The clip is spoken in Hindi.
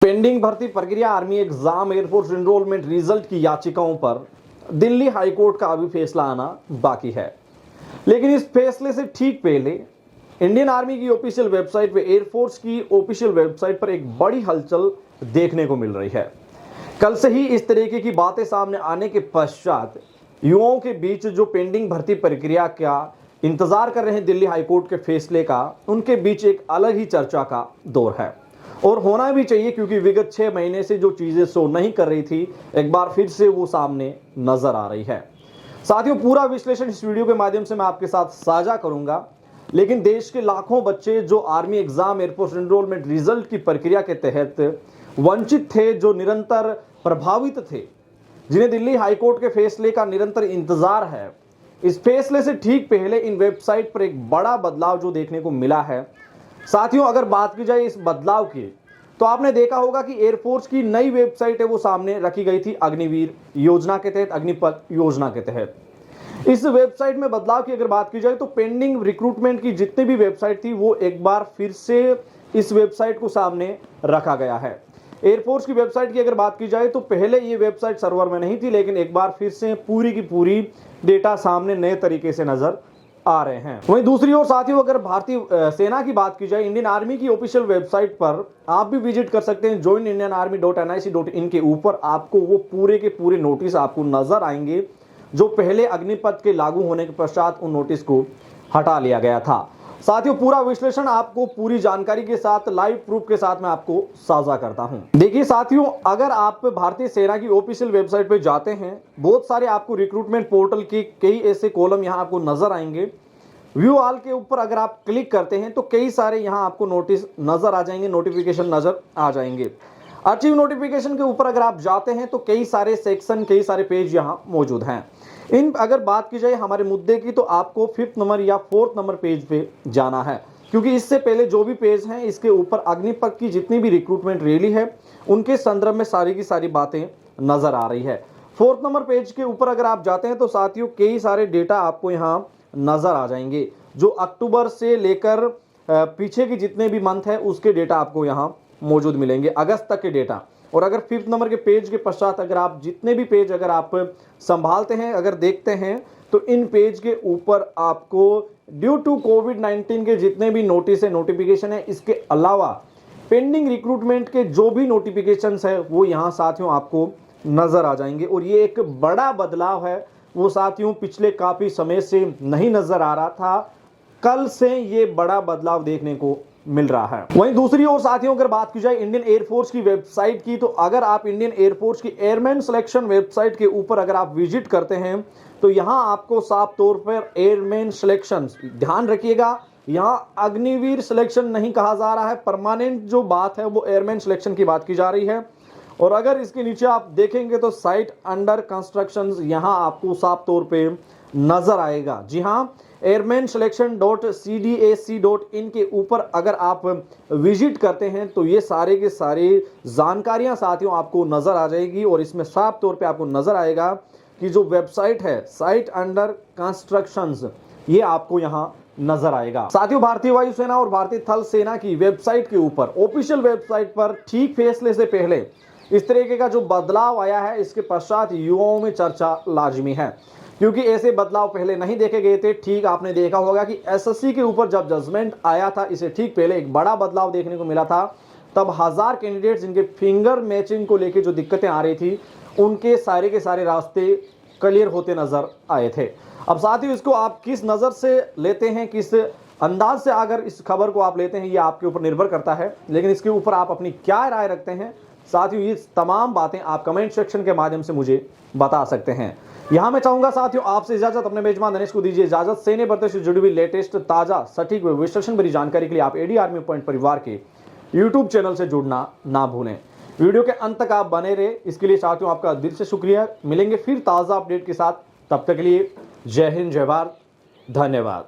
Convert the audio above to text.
पेंडिंग भर्ती प्रक्रिया, army exam, air force enrolment result की याचिकाओं पर दिल्ली हाईकोर्ट का अभी फैसला आना बाकी है। लेकिन इस फैसले से ठीक पहले इंडियन आर्मी की ऑफिशियल वेबसाइट पे, एयरफोर्स की ऑफिशियल वेबसाइट पर एक बड़ी हलचल देखने को मिल रही है। कल से ही इस तरीके की बातें सामने आने के पश्चात युवाओं के बीच जो पेंडिंग भर्ती प्रक्रिया का इंतजार कर रहे हैं दिल्ली हाईकोर्ट के फैसले का, उनके बीच एक अलग ही चर्चा का दौर है और होना भी चाहिए, क्योंकि विगत 6 महीने से जो चीजें शो नहीं कर रही थी, एक बार फिर से वो सामने नजर आ रही है। साथियों, पूरा विश्लेषण इस वीडियो के माध्यम से मैं आपके साथ साझा करूंगा। लेकिन देश के लाखों बच्चे जो army exam, air force enrolment result की प्रक्रिया के तहत वंचित थे, जो निरंतर प्रभावित थे, जिन्हें दिल्ली हाईकोर्ट के फैसले का निरंतर इंतजार है, इस फैसले से ठीक पहले इन वेबसाइट पर एक बड़ा बदलाव जो देखने को मिला है। साथियों, अगर बात की जाए इस बदलाव की, तो आपने देखा होगा कि एयरफोर्स की नई वेबसाइट है वो सामने रखी गई थी अग्निवीर योजना के तहत, अग्निपथ योजना के तहत। इस वेबसाइट में बदलाव की अगर बात की जाए तो पेंडिंग रिक्रूटमेंट की जितनी भी वेबसाइट थी वो एक बार फिर से इस वेबसाइट को सामने रखा गया है। एयरफोर्स की वेबसाइट की अगर बात की जाए तो पहले ये वेबसाइट सर्वर में नहीं थी, लेकिन एक बार फिर से पूरी की पूरी डेटा सामने नए तरीके से नजर आ रहे हैं। वहीं दूसरी ओर साथियों, अगर भारतीय सेना की बात की जाए, इंडियन आर्मी की ऑफिशियल वेबसाइट पर आप भी विजिट कर सकते हैं joinindianarmy.nic.in के ऊपर आपको वो पूरे के पूरे नोटिस आपको नजर आएंगे, जो पहले अग्निपथ के लागू होने के पश्चात उन नोटिस को हटा लिया गया था। साथियों, पूरा विश्लेषण आपको पूरी जानकारी के साथ, लाइव प्रूफ के साथ मैं आपको साझा करता हूं। देखिए साथियों, अगर आप भारतीय सेना की ऑफिशियल वेबसाइट पे जाते हैं, बहुत सारे आपको रिक्रूटमेंट पोर्टल के कई ऐसे कॉलम यहां आपको नजर आएंगे। व्यू ऑल के ऊपर अगर आप क्लिक करते हैं तो कई सारे यहां आपको नोटिस नजर आ जाएंगे, नोटिफिकेशन नजर आ जाएंगे। अचीव नोटिफिकेशन के ऊपर अगर आप जाते हैं तो कई सारे सेक्शन, कई सारे पेज यहां मौजूद हैं। इन अगर बात की जाए हमारे मुद्दे की, तो आपको 5th नंबर या 4th नंबर पेज पे जाना है, क्योंकि इससे पहले जो भी पेज हैं इसके ऊपर अग्निपथ की जितनी भी रिक्रूटमेंट रैली है उनके संदर्भ में सारी की सारी बातें नजर आ रही है। 4th नंबर पेज के ऊपर अगर आप जाते हैं तो साथियों कई सारे डेटा आपको यहाँ नजर आ जाएंगे, जो अक्टूबर से लेकर पीछे के जितने भी मंथ है उसके डेटा आपको यहाँ मौजूद मिलेंगे, अगस्त तक के डेटा। और अगर 5th नंबर के पेज के पश्चात अगर आप जितने भी पेज अगर आप संभालते हैं, अगर देखते हैं, तो इन पेज के ऊपर आपको ड्यू टू कोविड-19 के जितने भी नोटिस है, नोटिफिकेशन है, इसके अलावा पेंडिंग रिक्रूटमेंट के जो भी नोटिफिकेशंस है वो यहाँ साथियों आपको नजर आ जाएंगे। और ये एक बड़ा बदलाव है, वो साथियों पिछले काफी समय से नहीं नजर आ रहा था। कल से ये बड़ा बदलाव देखने को मिल रहा है। वहीं दूसरी ओर साथियों, अगर बात की जाए इंडियन एयरफोर्स की वेबसाइट की, तो अगर आप इंडियन एयरफोर्स की एयरमैन सिलेक्शन वेबसाइट के ऊपर अगर आप विजिट करते हैं तो यहां आपको साफ तौर पर एयरमैन सिलेक्शन, ध्यान रखिएगा, यहां अग्निवीर सिलेक्शन नहीं कहा जा रहा है, परमानेंट जो बात है वो एयरमैन सिलेक्शन की बात की जा रही है। और अगर इसके नीचे आप देखेंगे तो साइट अंडर कंस्ट्रक्शन यहां आपको साफ तौर पे नजर आएगा। जी हां, airmanselection.cdac.in के ऊपर अगर आप विजिट करते हैं तो ये सारे के सारे जानकारियां साथियों आपको नजर आ जाएगी। और इसमें साफ तौर पे आपको नजर आएगा कि जो वेबसाइट है साइट अंडर कंस्ट्रक्शंस, ये आपको यहां नजर आएगा। साथियों, भारतीय वायुसेना और भारतीय थल सेना की वेबसाइट के ऊपर, ऑफिशियल वेबसाइट पर ठीक फैसले से पहले इस तरीके का जो बदलाव आया है, इसके पश्चात युवाओं में चर्चा लाजमी है, क्योंकि ऐसे बदलाव पहले नहीं देखे गए थे। ठीक आपने देखा होगा कि एसएससी के ऊपर जब जजमेंट आया था, इसे ठीक पहले एक बड़ा बदलाव देखने को मिला था। तब 1000 कैंडिडेट्स जिनके फिंगर मैचिंग को लेकर जो दिक्कतें आ रही थी, उनके सारे के सारे रास्ते क्लियर होते नजर आए थे। अब साथियों, इसको आप किस नज़र से लेते हैं, किस अंदाज से अगर इस खबर को आप लेते हैं, ये आपके ऊपर निर्भर करता है। लेकिन इसके ऊपर आप अपनी क्या राय रखते हैं साथियों, ये तमाम बातें आप कमेंट सेक्शन के माध्यम से मुझे बता सकते हैं। यहां मैं चाहूंगा साथियों आपसे इजाजत, अपने मेजबान दिनेश को दीजिए इजाजत। सेने भर्ती से जुड़ी हुई लेटेस्ट, ताजा, सटीक व विश्लेषण भरी जानकारी के लिए आप एडी आर्मी पॉइंट परिवार के यूट्यूब चैनल से जुड़ना ना भूलें। वीडियो के अंत तक आप बने रहे, इसके लिए साथियों आपका दिल से शुक्रिया। मिलेंगे फिर ताजा अपडेट के साथ, तब तक के लिए जय हिंद, जय भारत, धन्यवाद।